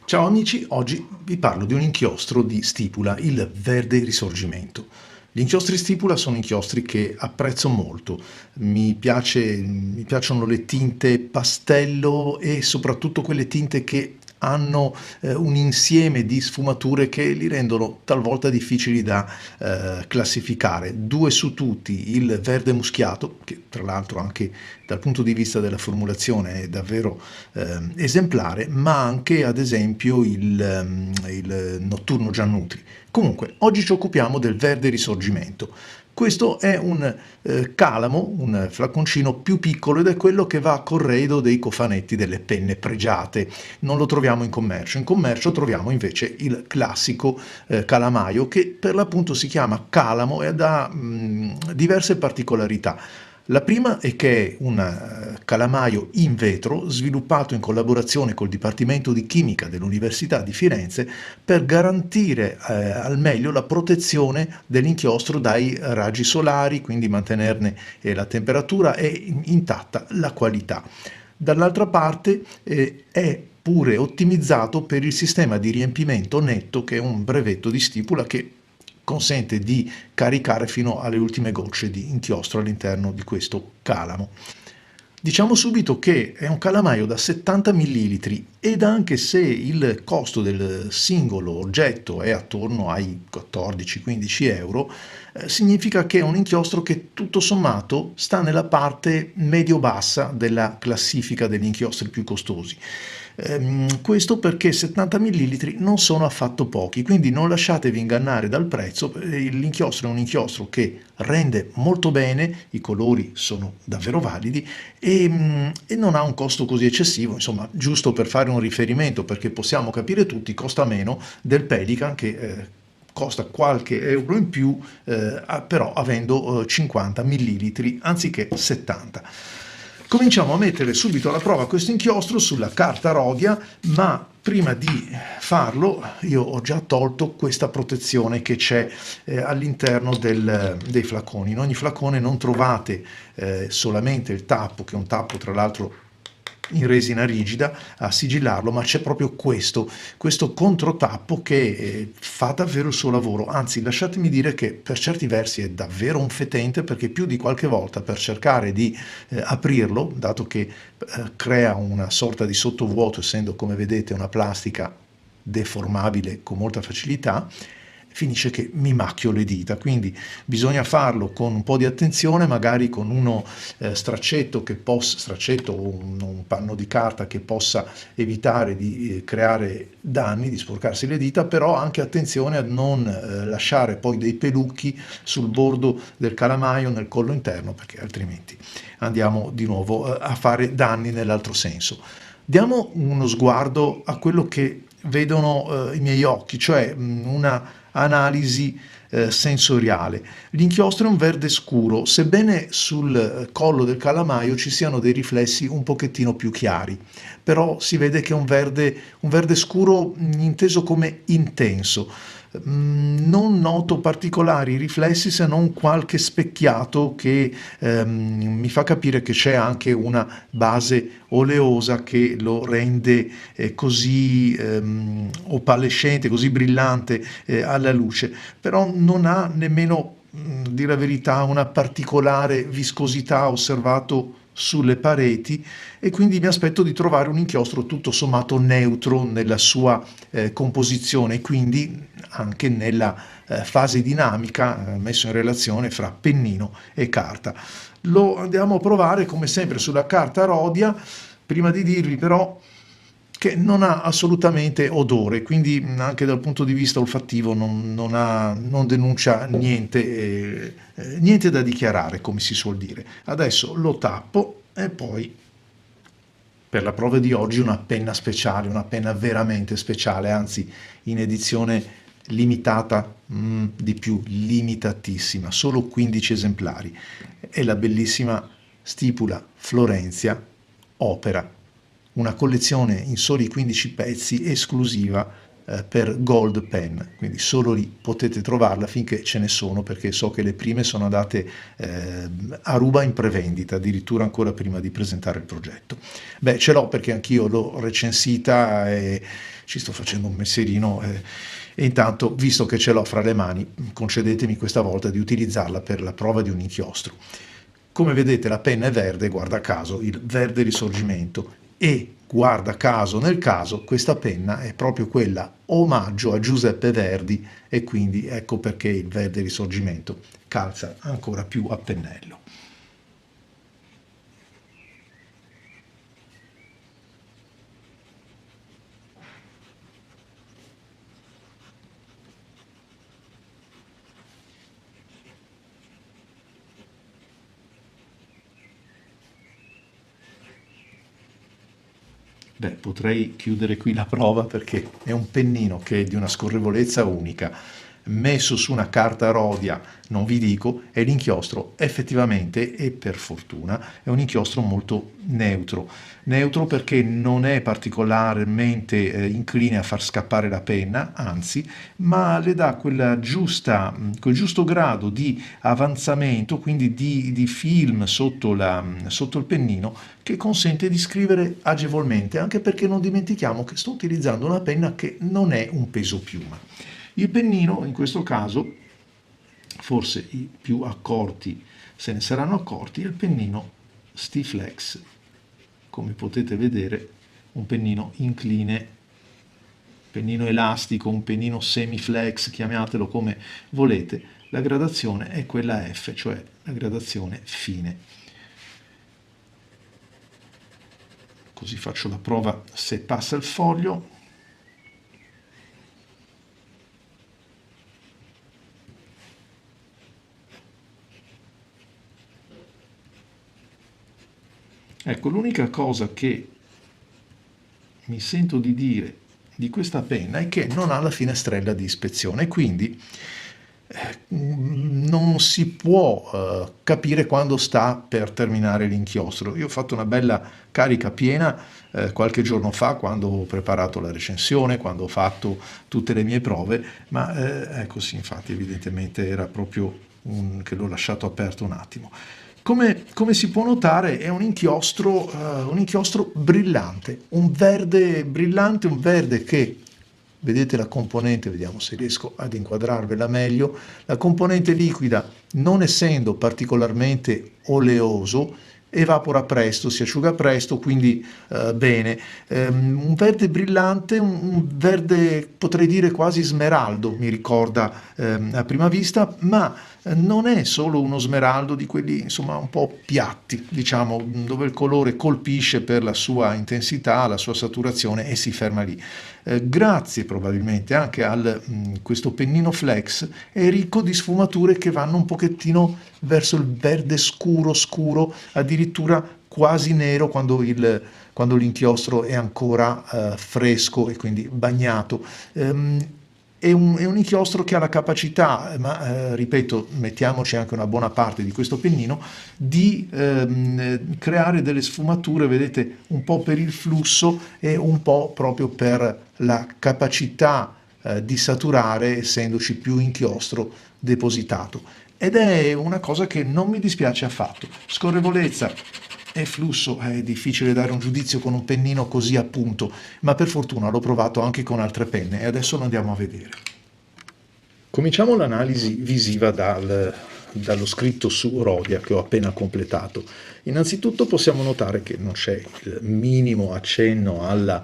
Ciao amici, oggi vi parlo di un inchiostro di Stipula, il Verde Risorgimento. Gli inchiostri Stipula sono inchiostri che apprezzo molto, mi piacciono le tinte pastello e soprattutto quelle tinte che hanno un insieme di sfumature che li rendono talvolta difficili da classificare. Due su tutti, il verde muschiato, che tra l'altro anche dal punto di vista della formulazione è davvero esemplare, ma anche ad esempio il notturno Giannutri. Comunque, oggi ci occupiamo del verde risorgimento. Questo è un calamo, un flaconcino più piccolo ed è quello che va a corredo dei cofanetti delle penne pregiate. Non lo troviamo in commercio. In commercio troviamo invece il classico calamaio che per l'appunto si chiama calamo e ha diverse particolarità. La prima è che è un calamaio in vetro sviluppato in collaborazione col Dipartimento di Chimica dell'Università di Firenze per garantire al meglio la protezione dell'inchiostro dai raggi solari, quindi mantenerne la temperatura e intatta la qualità. Dall'altra parte è pure ottimizzato per il sistema di riempimento netto, che è un brevetto di stipula che consente di caricare fino alle ultime gocce di inchiostro all'interno di questo calamo. Diciamo subito che è un calamaio da 70 ml ed anche se il costo del singolo oggetto è attorno ai 14-15 euro, significa che è un inchiostro che tutto sommato sta nella parte medio-bassa della classifica degli inchiostri più costosi. Questo perché 70 ml non sono affatto pochi, quindi non lasciatevi ingannare dal prezzo. L'inchiostro è un inchiostro che rende molto bene, i colori sono davvero validi e non ha un costo così eccessivo, insomma, giusto per fare un riferimento, perché possiamo capire tutti, costa meno del Pelican che costa qualche euro in più, però avendo 50 ml anziché 70. Cominciamo a mettere subito alla prova questo inchiostro sulla carta Rhodia, ma prima di farlo io ho già tolto questa protezione che c'è all'interno dei flaconi. In ogni flacone non trovate solamente il tappo, che è un tappo tra l'altro in resina rigida a sigillarlo, ma c'è proprio questo controtappo che fa davvero il suo lavoro. Anzi, lasciatemi dire che per certi versi è davvero un fetente, perché più di qualche volta per cercare di aprirlo, dato che crea una sorta di sottovuoto, essendo come vedete una plastica deformabile con molta facilità, finisce che mi macchio le dita, quindi bisogna farlo con un po' di attenzione, magari con uno straccetto o un panno di carta che possa evitare di creare danni, di sporcarsi le dita, però anche attenzione a non lasciare poi dei pelucchi sul bordo del calamaio, nel collo interno, perché altrimenti andiamo di nuovo a fare danni nell'altro senso. Diamo uno sguardo a quello che vedono i miei occhi, cioè una analisi sensoriale. L'inchiostro è un verde scuro, sebbene sul collo del calamaio ci siano dei riflessi un pochettino più chiari, però si vede che è un verde scuro inteso come intenso. Non noto particolari riflessi, se non qualche specchiato che mi fa capire che c'è anche una base oleosa che lo rende così opalescente, così brillante alla luce, però non ha nemmeno, dire la verità, una particolare viscosità osservato sulle pareti, e quindi mi aspetto di trovare un inchiostro tutto sommato neutro nella sua composizione e quindi anche nella fase dinamica messo in relazione fra pennino e carta. Lo andiamo a provare come sempre sulla carta Rhodia, prima di dirvi però che non ha assolutamente odore, quindi anche dal punto di vista olfattivo non denuncia niente, niente da dichiarare, come si suol dire. Adesso lo tappo e poi per la prova di oggi una penna speciale, una penna veramente speciale, anzi in edizione limitata, di più, limitatissima, solo 15 esemplari. È la bellissima Stipula Florenzia Opera, una collezione in soli 15 pezzi esclusiva per Gold Pen, quindi solo lì potete trovarla finché ce ne sono, perché so che le prime sono andate a ruba in prevendita, addirittura ancora prima di presentare il progetto. Beh, ce l'ho perché anch'io l'ho recensita e ci sto facendo un messierino e intanto, visto che ce l'ho fra le mani, concedetemi questa volta di utilizzarla per la prova di un inchiostro. Come vedete la penna è verde, guarda caso, il verde risorgimento, e guarda caso nel caso questa penna è proprio quella omaggio a Giuseppe Verdi, e quindi ecco perché il verde risorgimento calza ancora più a pennello. Beh, potrei chiudere qui la prova perché è un pennino che è di una scorrevolezza unica, messo su una carta rodia, non vi dico, e l'inchiostro effettivamente, e per fortuna, è un inchiostro molto neutro. Neutro perché non è particolarmente incline a far scappare la penna, anzi, ma le dà quel giusto grado di avanzamento, quindi di film sotto il pennino, che consente di scrivere agevolmente, anche perché non dimentichiamo che sto utilizzando una penna che non è un peso piuma. Il pennino, in questo caso, forse i più accorti se ne saranno accorti, è il pennino Stifflex. Come potete vedere, un pennino incline, pennino elastico, un pennino semiflex, chiamatelo come volete. La gradazione è quella F, cioè la gradazione fine. Così faccio la prova se passa il foglio. Ecco, l'unica cosa che mi sento di dire di questa penna è che non ha la finestrella di ispezione, quindi non si può capire quando sta per terminare l'inchiostro. Io ho fatto una bella carica piena qualche giorno fa, quando ho preparato la recensione, quando ho fatto tutte le mie prove, ma ecco sì, infatti evidentemente era proprio che l'ho lasciato aperto un attimo. Come si può notare è un inchiostro brillante, un verde brillante, un verde che, vedete la componente, vediamo se riesco ad inquadrarvela meglio, la componente liquida, non essendo particolarmente oleoso, evapora presto, si asciuga presto, quindi bene. Un verde brillante, un verde potrei dire quasi smeraldo, mi ricorda a prima vista, ma non è solo uno smeraldo di quelli insomma un po' piatti, diciamo, dove il colore colpisce per la sua intensità, la sua saturazione e si ferma lì. Grazie probabilmente anche a questo pennino flex, è ricco di sfumature che vanno un pochettino verso il verde scuro scuro, addirittura quasi nero quando l'inchiostro è ancora fresco e quindi bagnato. È un inchiostro che ha la capacità, ma ripeto, mettiamoci anche una buona parte di questo pennino, di creare delle sfumature, vedete, un po' per il flusso e un po' proprio per la capacità di saturare, essendoci più inchiostro depositato. Ed è una cosa che non mi dispiace affatto. Scorrevolezza e flusso è difficile dare un giudizio con un pennino così appunto, ma per fortuna l'ho provato anche con altre penne e adesso lo andiamo a vedere. Cominciamo l'analisi visiva dallo scritto su Rodia che ho appena completato. Innanzitutto possiamo notare che non c'è il minimo accenno al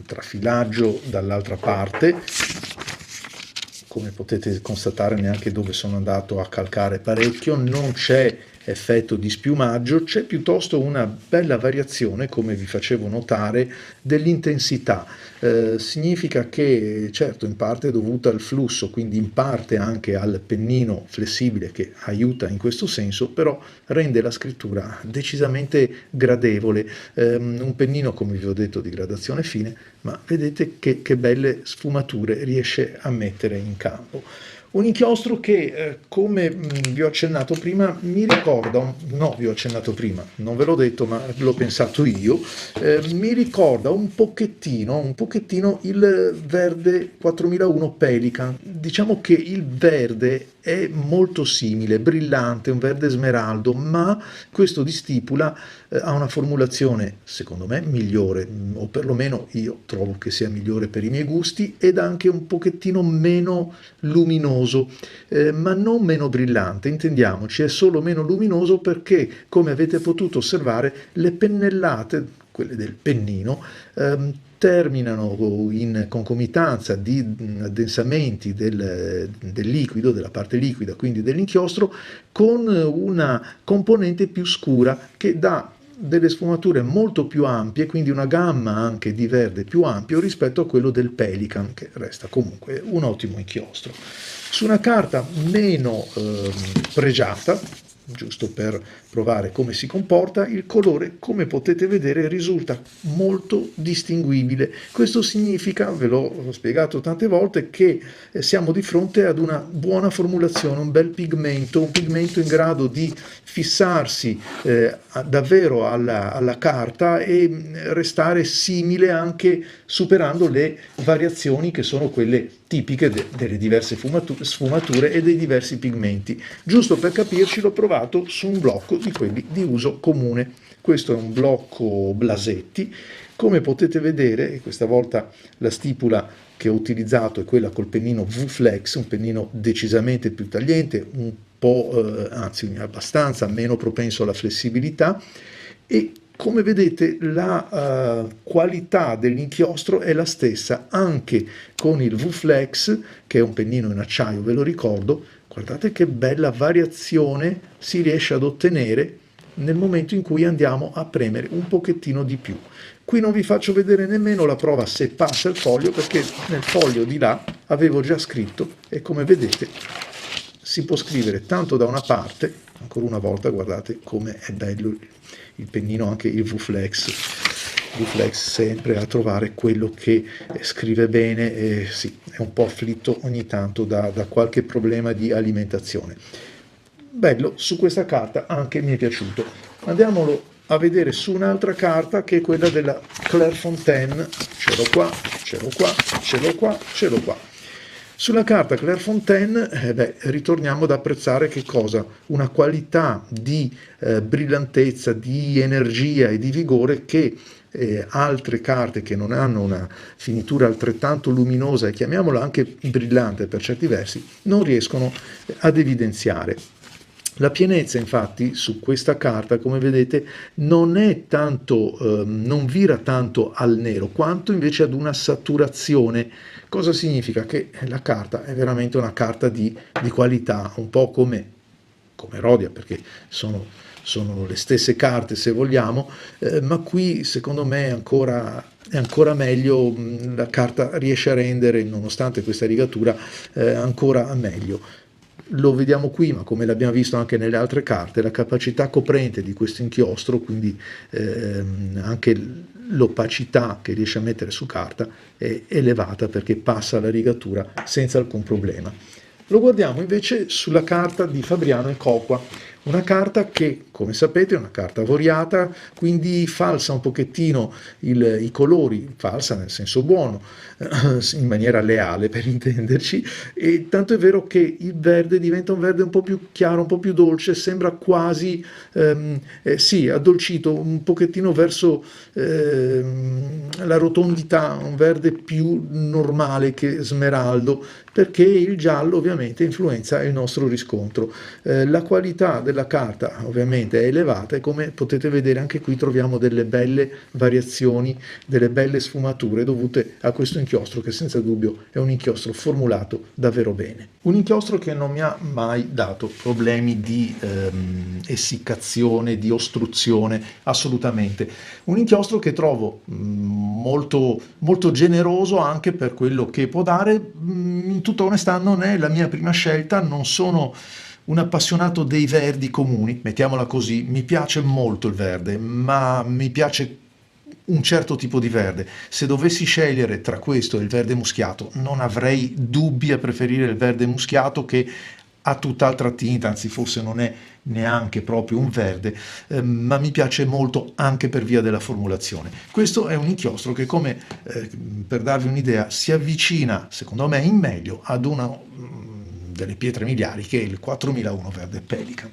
trafilaggio dall'altra parte, come potete constatare neanche dove sono andato a calcare parecchio, non c'è effetto di spiumaggio, c'è piuttosto una bella variazione, come vi facevo notare, dell'intensità. Significa che, certo, in parte è dovuta al flusso, quindi in parte anche al pennino flessibile che aiuta in questo senso, però rende la scrittura decisamente gradevole. Un pennino, come vi ho detto, di gradazione fine, ma vedete che belle sfumature riesce a mettere in campo. Un inchiostro che, come vi ho accennato prima, mi ricorda, no, vi ho accennato prima, non ve l'ho detto, ma l'ho pensato io, mi ricorda un pochettino il Verde 4001 Pelican. Diciamo che il verde è molto simile, brillante, un verde smeraldo, ma questo di Stipula ha una formulazione, secondo me, migliore, o perlomeno io trovo che sia migliore per i miei gusti, ed anche un pochettino meno luminoso, ma non meno brillante, intendiamoci, è solo meno luminoso perché, come avete potuto osservare, le pennellate, quelle del pennino, terminano in concomitanza di addensamenti del liquido, della parte liquida, quindi dell'inchiostro, con una componente più scura che dà delle sfumature molto più ampie, quindi una gamma anche di verde più ampio rispetto a quello del Pelican, che resta comunque un ottimo inchiostro. Su una carta meno pregiata, giusto per provare come si comporta, il colore, come potete vedere, risulta molto distinguibile. Questo significa, ve l'ho spiegato tante volte, che siamo di fronte ad una buona formulazione, un bel pigmento, un pigmento in grado di fissarsi davvero alla carta e restare simile, anche superando le variazioni che sono quelle tipiche delle diverse sfumature e dei diversi pigmenti. Giusto per capirci, l'ho provato su un blocco di quelli di uso comune. Questo è un blocco Blasetti. Come potete vedere, e questa volta la stipula che ho utilizzato è quella col pennino V-Flex, un pennino decisamente più tagliente, un po', anzi abbastanza meno propenso alla flessibilità, e come vedete la qualità dell'inchiostro è la stessa anche con il V-Flex, che è un pennino in acciaio, ve lo ricordo. Guardate che bella variazione si riesce ad ottenere nel momento in cui andiamo a premere un pochettino di più. Qui non vi faccio vedere nemmeno la prova se passa il foglio, perché nel foglio di là avevo già scritto, e come vedete si può scrivere tanto da una parte, ancora una volta guardate come è bello il pennino, anche il V-Flex sempre a trovare quello che scrive bene, sì, è un po' afflitto ogni tanto da qualche problema di alimentazione. Bello, su questa carta anche mi è piaciuto. Andiamolo a vedere su un'altra carta, che è quella della Clairefontaine. Ce l'ho qua, ce l'ho qua, ce l'ho qua, ce l'ho qua. Sulla carta Clairefontaine, ritorniamo ad apprezzare che cosa? Una qualità di brillantezza, di energia e di vigore che altre carte che non hanno una finitura altrettanto luminosa, e chiamiamola anche brillante per certi versi, non riescono ad evidenziare. La pienezza, infatti, su questa carta, come vedete, non è tanto, non vira tanto al nero, quanto invece ad una saturazione. Cosa significa? Che la carta è veramente una carta di qualità, un po' come Rhodia, perché sono le stesse carte se vogliamo, ma qui secondo me è ancora meglio, la carta riesce a rendere, nonostante questa rigatura, ancora meglio. Lo vediamo qui, ma come l'abbiamo visto anche nelle altre carte, la capacità coprente di questo inchiostro, quindi anche l'opacità che riesce a mettere su carta è elevata, perché passa la rigatura senza alcun problema. Lo guardiamo invece sulla carta di Fabriano e Cocqua, una carta che, come sapete, è una carta avoriata, quindi falsa un pochettino i colori, falsa nel senso buono, in maniera leale per intenderci, e tanto è vero che il verde diventa un verde un po' più chiaro, un po' più dolce, sembra quasi, sì, addolcito un pochettino verso la rotondità, un verde più normale che smeraldo, perché il giallo ovviamente influenza il nostro riscontro. La qualità della carta ovviamente è elevata, e come potete vedere anche qui troviamo delle belle variazioni, delle belle sfumature dovute a questo inchiostro, che senza dubbio è un inchiostro formulato davvero bene. Un inchiostro che non mi ha mai dato problemi di essiccazione, di ostruzione, assolutamente. Un inchiostro che trovo molto, molto generoso anche per quello che può dare. In tutta onestà non è la mia prima scelta, non sono un appassionato dei verdi comuni, mettiamola così. Mi piace molto il verde, ma mi piace un certo tipo di verde. Se dovessi scegliere tra questo e il verde muschiato, non avrei dubbi a preferire il verde muschiato, che ha tutt'altra tinta, anzi forse non è neanche proprio un verde, ma mi piace molto anche per via della formulazione. Questo è un inchiostro che, come per darvi un'idea, si avvicina secondo me in meglio ad una delle pietre miliari, che è il 4001 verde Pelican.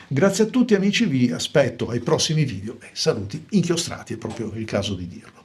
Grazie a tutti amici, vi aspetto ai prossimi video e saluti inchiostrati, è proprio il caso di dirlo.